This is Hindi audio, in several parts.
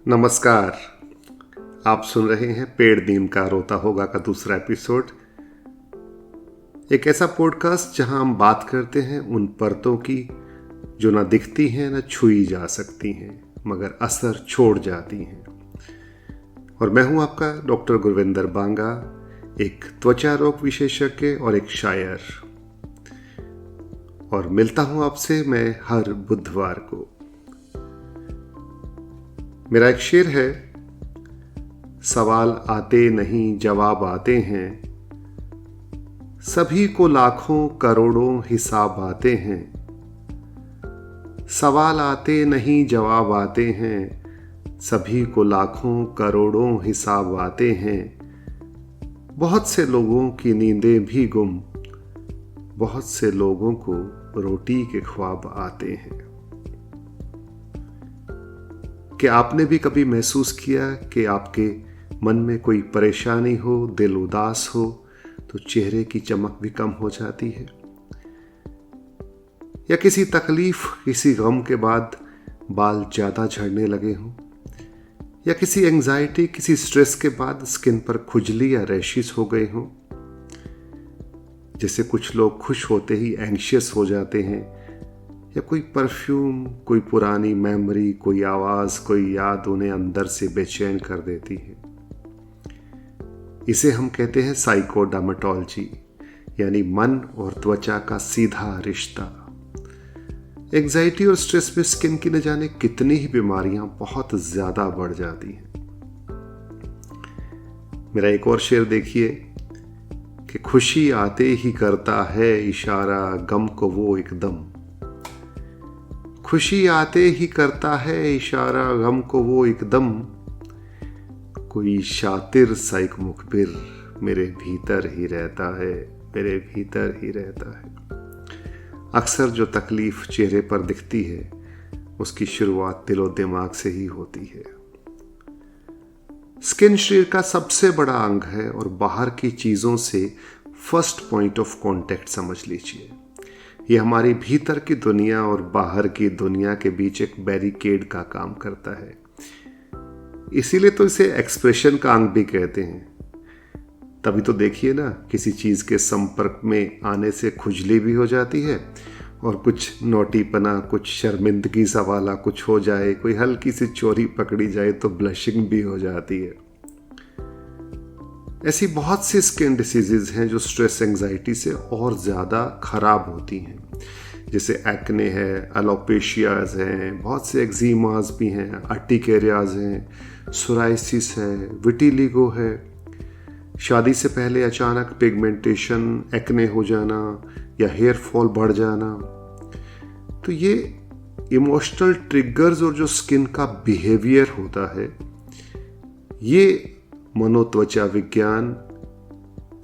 नमस्कार। आप सुन रहे हैं पेड़ नीम का रोता होगा का दूसरा एपिसोड। एक ऐसा पॉडकास्ट जहां हम बात करते हैं उन परतों की जो ना दिखती हैं ना छुई जा सकती हैं मगर असर छोड़ जाती हैं। और मैं हूं आपका डॉक्टर गुरविंदर बांगा, एक त्वचा रोग विशेषज्ञ और एक शायर, और मिलता हूं आपसे मैं हर बुधवार को। मेरा एक शेर है, सवाल आते नहीं जवाब आते हैं, सभी को लाखों करोड़ों हिसाब आते हैं। सवाल आते नहीं जवाब आते हैं, सभी को लाखों करोड़ों हिसाब आते हैं। बहुत से लोगों की नींदें भी गुम, बहुत से लोगों को रोटी के ख्वाब आते हैं। क्या आपने भी कभी महसूस किया कि आपके मन में कोई परेशानी हो, दिल उदास हो तो चेहरे की चमक भी कम हो जाती है? या किसी तकलीफ, किसी गम के बाद बाल ज़्यादा झड़ने लगे हों? या किसी एंजाइटी, किसी स्ट्रेस के बाद स्किन पर खुजली या रैशेस हो गए हों? जैसे कुछ लोग खुश होते ही एंग्शियस हो जाते हैं, या कोई परफ्यूम, कोई पुरानी मेमोरी, कोई आवाज़, कोई याद उन्हें अंदर से बेचैन कर देती है। इसे हम कहते हैं साइकोडर्मेटोलॉजी, यानी मन और त्वचा का सीधा रिश्ता। एंजाइटी और स्ट्रेस में स्किन की न जाने कितनी ही बीमारियां बहुत ज़्यादा बढ़ जाती हैं। मेरा एक और शेर देखिए कि खुशी आते ही करता है इशारा, गम को वो एकदम। खुशी आते ही करता है इशारा, गम को वो एकदम। कोई शातिर सा एक मुखबिर मेरे भीतर ही रहता है, मेरे भीतर ही रहता है। अक्सर जो तकलीफ चेहरे पर दिखती है उसकी शुरुआत दिलो दिमाग से ही होती है। स्किन शरीर का सबसे बड़ा अंग है और बाहर की चीज़ों से फर्स्ट पॉइंट ऑफ कांटेक्ट समझ लीजिए। ये हमारी भीतर की दुनिया और बाहर की दुनिया के बीच एक बैरिकेड का काम करता है। इसीलिए तो इसे एक्सप्रेशन का अंग भी कहते हैं। तभी तो देखिए ना, किसी चीज़ के संपर्क में आने से खुजली भी हो जाती है, और कुछ नोटीपना, कुछ शर्मिंदगी सा वाला कुछ हो जाए, कोई हल्की सी चोरी पकड़ी जाए तो ब्लशिंग भी हो जाती है। ऐसी बहुत सी स्किन डिसीजेज हैं जो स्ट्रेस एंजाइटी से और ज़्यादा खराब होती हैं। जैसे एक्ने है, एलोपेशियाज हैं, बहुत से एक्जीमाज भी हैं, अर्टिकेरियाज हैं, सोराइसिस है, विटिलिगो है। शादी से पहले अचानक पिगमेंटेशन, एक्ने हो जाना या हेयर फॉल बढ़ जाना। तो ये इमोशनल ट्रिगर्स और जो स्किन का बिहेवियर होता है, ये मनोत्वचा विज्ञान,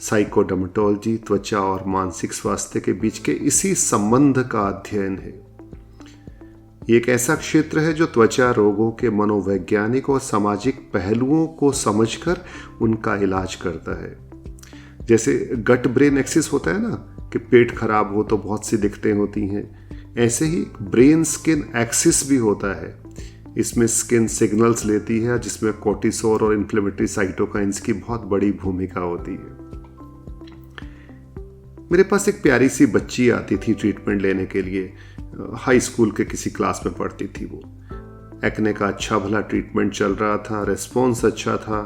साइकोडर्मेटोलॉजी, त्वचा और मानसिक स्वास्थ्य के बीच के इसी संबंध का अध्ययन है। ये एक ऐसा क्षेत्र है जो त्वचा रोगों के मनोवैज्ञानिक और सामाजिक पहलुओं को समझकर उनका इलाज करता है। जैसे गट ब्रेन एक्सिस होता है ना, कि पेट खराब हो तो बहुत सी दिक्कतें होती हैं, ऐसे ही ब्रेन स्किन एक्सिस भी होता है। इसमें स्किन सिग्नल्स लेती है जिसमें कोर्टिसोल और इन्फ्लेमेटरी साइटोकाइंस की बहुत बड़ी भूमिका होती है। मेरे पास एक प्यारी सी बच्ची आती थी ट्रीटमेंट लेने के लिए। हाई स्कूल के किसी क्लास में पढ़ती थी वो। एक्ने का अच्छा भला ट्रीटमेंट चल रहा था, रेस्पॉन्स अच्छा था,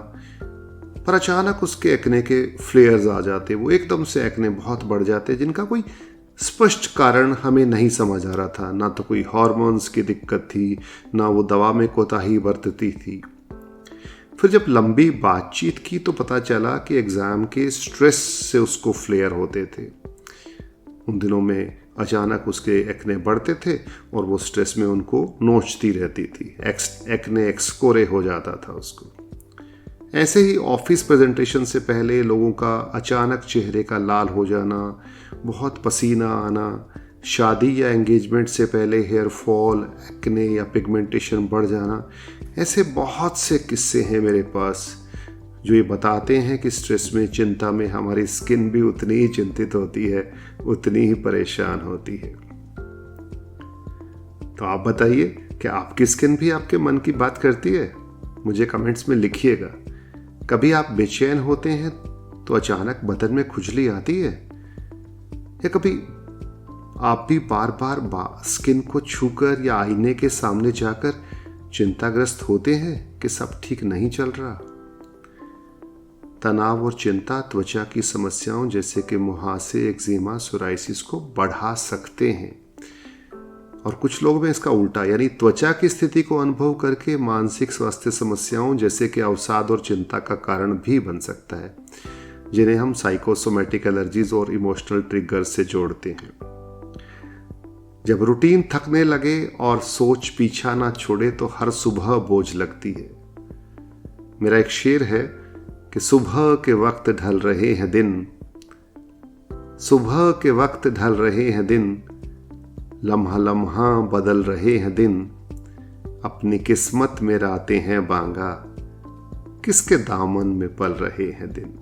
पर अचानक उसके एक्ने के फ्लेयर्स आ जाते। वो एकदम से एक्ने बहुत बढ़ जाते जिनका कोई स्पष्ट कारण हमें नहीं समझ आ रहा था। ना तो कोई हार्मोन्स की दिक्कत थी, ना वो दवा में कोताही बरतती थी। फिर जब लंबी बातचीत की तो पता चला कि एग्ज़ाम के स्ट्रेस से उसको फ्लेयर होते थे। उन दिनों में अचानक उसके एक्ने बढ़ते थे और वो स्ट्रेस में उनको नोचती रहती थी। एक्ने एक्सकोरे हो जाता था उसको। ऐसे ही ऑफिस प्रेजेंटेशन से पहले लोगों का अचानक चेहरे का लाल हो जाना, बहुत पसीना आना, शादी या एंगेजमेंट से पहले हेयर फॉल, एक्ने या पिगमेंटेशन बढ़ जाना, ऐसे बहुत से किस्से हैं मेरे पास जो ये बताते हैं कि स्ट्रेस में, चिंता में हमारी स्किन भी उतनी ही चिंतित होती है, उतनी ही परेशान होती है। तो आप बताइए, क्या आपकी स्किन भी आपके मन की बात करती है? मुझे कमेंट्स में लिखिएगा। कभी आप बेचैन होते हैं तो अचानक बदन में खुजली आती है, या कभी आप भी बार बार स्किन को छूकर या आईने के सामने जाकर चिंताग्रस्त होते हैं कि सब ठीक नहीं चल रहा। तनाव और चिंता त्वचा की समस्याओं जैसे कि मुहासे, एक्जिमा, सोराइसिस को बढ़ा सकते हैं। और कुछ लोग में इसका उल्टा, यानी त्वचा की स्थिति को अनुभव करके मानसिक स्वास्थ्य समस्याओं जैसे कि अवसाद और चिंता का कारण भी बन सकता है, जिन्हें हम साइकोसोमैटिक एलर्जीज और इमोशनल ट्रिगर से जोड़ते हैं। जब रूटीन थकने लगे और सोच पीछा ना छोड़े तो हर सुबह बोझ लगती है। मेरा एक शेर है कि सुबह के वक्त ढल रहे हैं दिन, सुबह के वक्त ढल रहे हैं दिन, लम्हा लम्हा बदल रहे हैं दिन, अपनी किस्मत में रातें हैं बांगा, किसके दामन में पल रहे हैं दिन।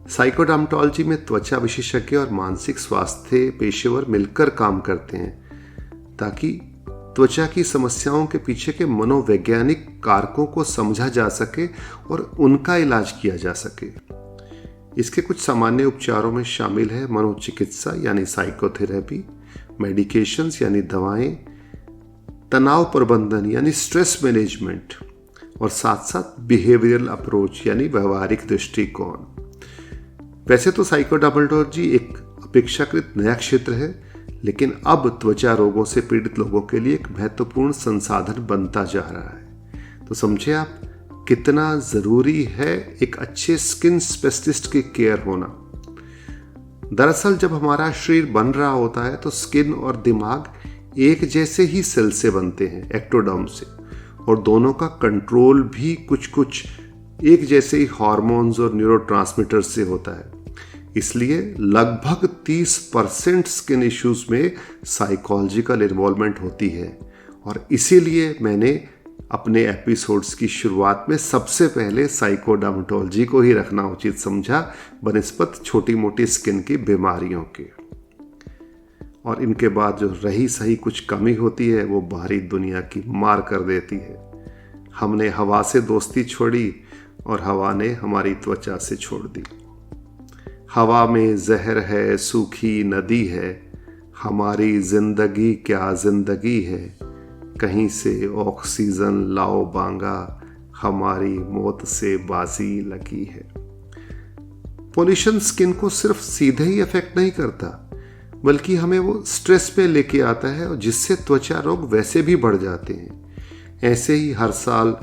साइकोडर्मेटोलॉजी में त्वचा विशेषज्ञ और मानसिक स्वास्थ्य पेशेवर मिलकर काम करते हैं ताकि त्वचा की समस्याओं के पीछे के मनोवैज्ञानिक कारकों को समझा जा सके और उनका इलाज किया जा सके। इसके कुछ सामान्य उपचारों में शामिल है मनोचिकित्सा यानी साइकोथेरेपी, मेडिकेशंस यानी दवाएं, तनाव प्रबंधन यानी स्ट्रेस मैनेजमेंट, और साथ साथ बिहेवियरल अप्रोच यानी व्यवहारिक दृष्टिकोण। वैसे तो साइकोडर्मेटोलॉजी एक अपेक्षाकृत नया क्षेत्र है, लेकिन अब त्वचा रोगों से पीड़ित लोगों के लिए एक महत्वपूर्ण संसाधन बनता जा रहा है। तो समझे आप कितना जरूरी है एक अच्छे स्किन स्पेशलिस्ट की केयर होना। दरअसल जब हमारा शरीर बन रहा होता है तो स्किन और दिमाग एक जैसे ही सेल से बनते हैं, एक्टोडर्म से, और दोनों का कंट्रोल भी कुछ एक जैसे ही हार्मोन्स और न्यूरोट्रांसमीटर से होता है। इसलिए लगभग 30% स्किन इश्यूज में साइकोलॉजिकल इन्वॉल्वमेंट होती है, और इसीलिए मैंने अपने एपिसोड्स की शुरुआत में सबसे पहले साइकोडर्मेटोलॉजी को ही रखना उचित समझा बनिस्बत छोटी मोटी स्किन की बीमारियों के। और इनके बाद जो रही सही कुछ कमी होती है वो बाहरी दुनिया की मार कर देती है। हमने हवा से दोस्ती छोड़ी और हवा ने हमारी त्वचा से छोड़ दी। हवा में जहर है, सूखी नदी है, हमारी जिंदगी क्या जिंदगी है, कहीं से ऑक्सीजन लाओ बांगा, हमारी मौत से बाजी लगी है। पोल्यूशन स्किन को सिर्फ सीधे ही अफेक्ट नहीं करता, बल्कि हमें वो स्ट्रेस पे लेके आता है, और जिससे त्वचा रोग वैसे भी बढ़ जाते हैं। ऐसे ही हर साल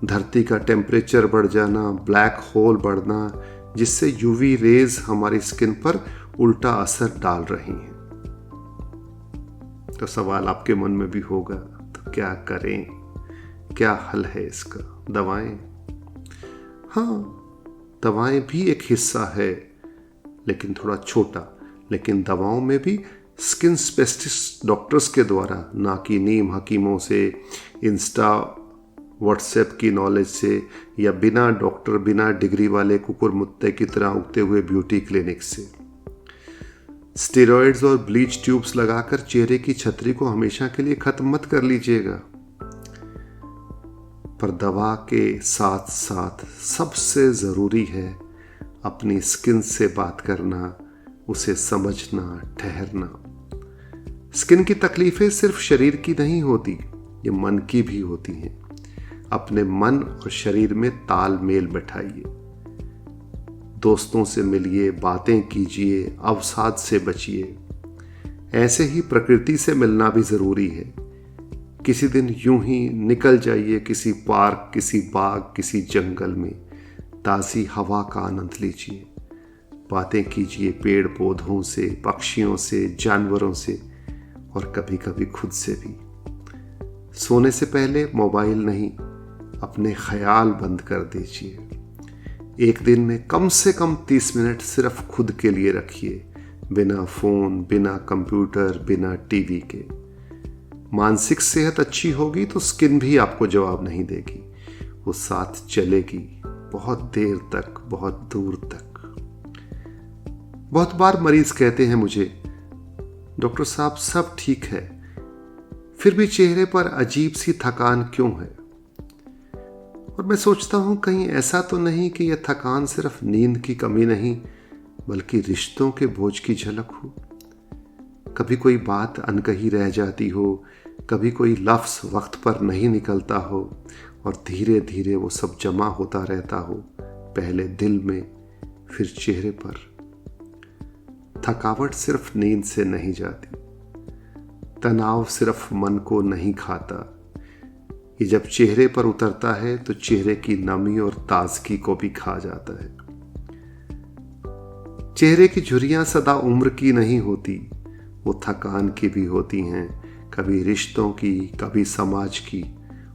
धरती का टेम्परेचर बढ़ जाना, ब्लैक होल बढ़ना, जिससे यूवी रेज हमारी स्किन पर उल्टा असर डाल रही हैं। तो सवाल आपके मन में भी होगा, तो क्या करें, क्या हल है इसका? दवाएं? हाँ, दवाएं भी एक हिस्सा है, लेकिन थोड़ा छोटा। लेकिन दवाओं में भी स्किन स्पेशलिस्ट डॉक्टर्स के द्वारा, ना कि नीम हकीमों से, इंस्टा व्हाट्सएप की नॉलेज से, या बिना डॉक्टर बिना डिग्री वाले कुकुर मुत्ते की तरह उगते हुए ब्यूटी क्लिनिक से। स्टेरॉइड्स और ब्लीच ट्यूब्स लगाकर चेहरे की छतरी को हमेशा के लिए खत्म मत कर लीजिएगा। पर दवा के साथ साथ सबसे ज़रूरी है अपनी स्किन से बात करना, उसे समझना, ठहरना। स्किन की तकलीफें सिर्फ शरीर की नहीं होती, ये मन की भी होती हैं। अपने मन और शरीर में तालमेल बैठाइए, दोस्तों से मिलिए, बातें कीजिए, अवसाद से बचिए। ऐसे ही प्रकृति से मिलना भी ज़रूरी है। किसी दिन यूं ही निकल जाइए किसी पार्क, किसी बाग, किसी जंगल में, ताज़ी हवा का आनंद लीजिए, बातें कीजिए पेड़ पौधों से, पक्षियों से, जानवरों से, और कभी कभी खुद से भी। सोने से पहले मोबाइल नहीं, अपने ख्याल बंद कर दीजिए। एक दिन में कम से कम 30 मिनट सिर्फ खुद के लिए रखिए, बिना फ़ोन, बिना कंप्यूटर, बिना टीवी के। मानसिक सेहत अच्छी होगी तो स्किन भी आपको जवाब नहीं देगी, वो साथ चलेगी बहुत देर तक, बहुत दूर तक। बहुत बार मरीज कहते हैं मुझे, डॉक्टर साहब सब ठीक है, फिर भी चेहरे पर अजीब सी थकान क्यों है? और मैं सोचता हूं कहीं ऐसा तो नहीं कि यह थकान सिर्फ नींद की कमी नहीं बल्कि रिश्तों के बोझ की झलक हो। कभी कोई बात अनकही रह जाती हो, कभी कोई लफ्ज वक्त पर नहीं निकलता हो और धीरे धीरे वो सब जमा होता रहता हो, पहले दिल में फिर चेहरे पर। थकावट सिर्फ नींद से नहीं जाती, तनाव सिर्फ मन को नहीं खाता। ये जब चेहरे पर उतरता है तो चेहरे की नमी और ताजगी को भी खा जाता है। चेहरे की झुर्रियां सदा उम्र की नहीं होती, वो थकान की भी होती हैं, कभी रिश्तों की, कभी समाज की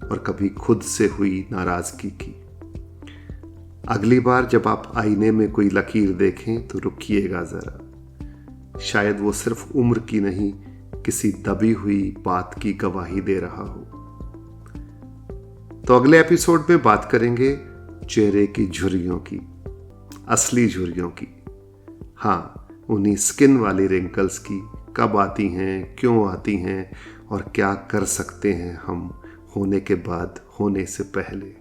और कभी खुद से हुई नाराजगी की। अगली बार जब आप आईने में कोई लकीर देखें तो रुकिएगा जरा, शायद वो सिर्फ उम्र की नहीं किसी दबी हुई बात की गवाही दे रहा हो। तो अगले एपिसोड में बात करेंगे चेहरे की झुर्रियों की, असली झुर्रियों की। हाँ, उन्हीं स्किन वाली रिंकल्स की, कब आती हैं, क्यों आती हैं और क्या कर सकते हैं हम होने के बाद, होने से पहले।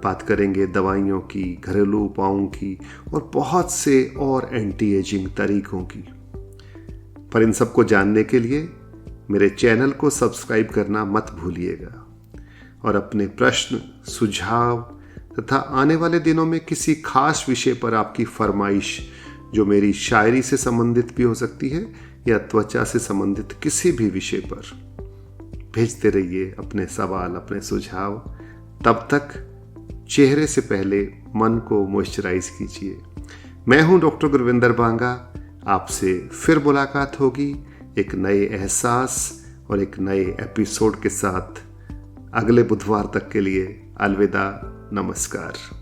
बात करेंगे दवाइयों की, घरेलू उपायों की और बहुत से और एंटी एजिंग तरीकों की। पर इन सबको जानने के लिए मेरे चैनल को सब्सक्राइब करना मत भूलिएगा और अपने प्रश्न, सुझाव तथा आने वाले दिनों में किसी खास विषय पर आपकी फरमाइश, जो मेरी शायरी से संबंधित भी हो सकती है या त्वचा से संबंधित किसी भी विषय पर, भेजते रहिए अपने सवाल, अपने सुझाव। तब तक चेहरे से पहले मन को मॉइस्चराइज कीजिए। मैं हूं डॉक्टर गुरविंदर बांगा। आपसे फिर मुलाकात होगी एक नए एहसास और एक नए एपिसोड के साथ। अगले बुधवार तक के लिए अलविदा, नमस्कार।